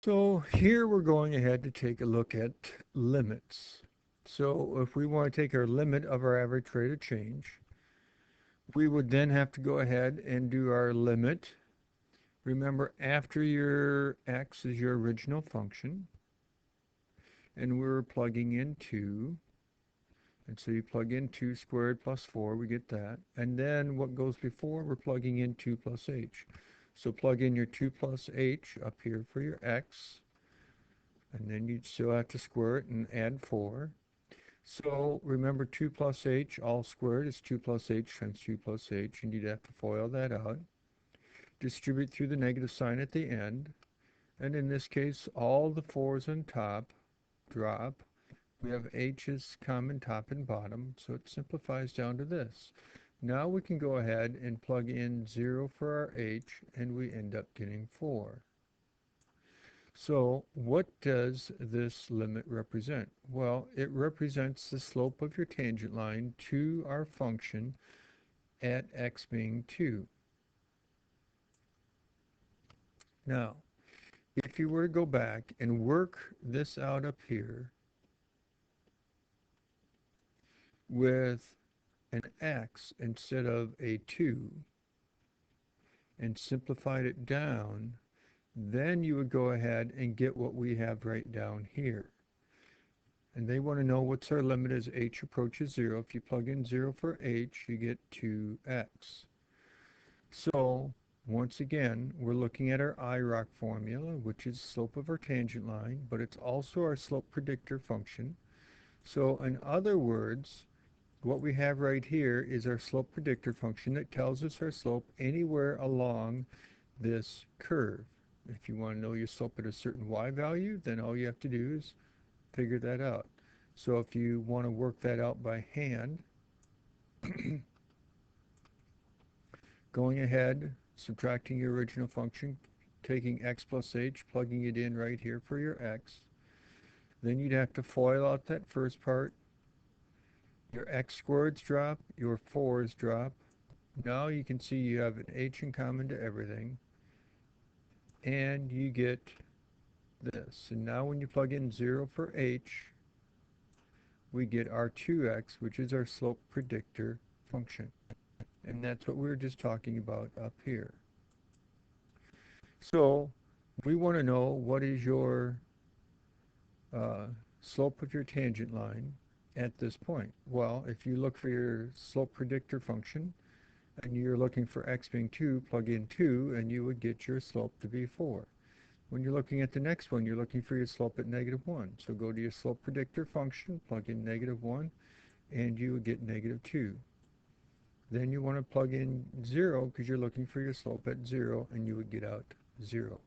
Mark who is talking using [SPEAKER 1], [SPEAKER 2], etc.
[SPEAKER 1] So here we're going ahead to take a look at limits. So if we want to take our limit of our average rate of change, we would then have to go ahead and do our limit. Remember, after your x is your original function, and we're plugging in 2. And so you plug in 2 squared plus 4, we get that. And then what goes before, we're plugging in 2 plus h. So plug in your 2 plus h up here for your x. And then you'd still have to square it and add 4. So remember 2 plus h all squared is 2 plus h times 2 plus h, and you'd have to FOIL that out. Distribute through the negative sign at the end. And in this case, all the 4's on top drop. We have h's common top and bottom, so it simplifies down to this. Now we can go ahead and plug in 0 for our h, and we end up getting 4. So what does this limit represent? Well, it represents the slope of your tangent line to our function at x being 2. Now, if you were to go back and work this out up here with an x instead of a 2 and simplified it down, then you would go ahead and get what we have right down here. And they want to know what's our limit as h approaches 0. If you plug in 0 for h, you get 2x. So once again, we're looking at our IROC formula, which is slope of our tangent line, but it's also our slope predictor function. So in other words, what we have right here is our slope predictor function that tells us our slope anywhere along this curve. If you want to know your slope at a certain y value, then all you have to do is figure that out. So if you want to work that out by hand, going ahead, subtracting your original function, taking x plus h, plugging it in right here for your x, then you'd have to FOIL out that first part. Your x squareds drop, your 4's drop. Now you can see you have an h in common to everything, and you get this. And now when you plug in 0 for h, we get our 2x, which is our slope predictor function. And that's what we were just talking about up here. So we want to know what is your uh, slope of your tangent line at this point. Well, if you look for your slope predictor function and you're looking for x being 2, plug in 2 and you would get your slope to be 4. When you're looking at the next one, you're looking for your slope at -1. So go to your slope predictor function, plug in -1, and you would get -2. Then you want to plug in 0 because you're looking for your slope at 0, and you would get out 0.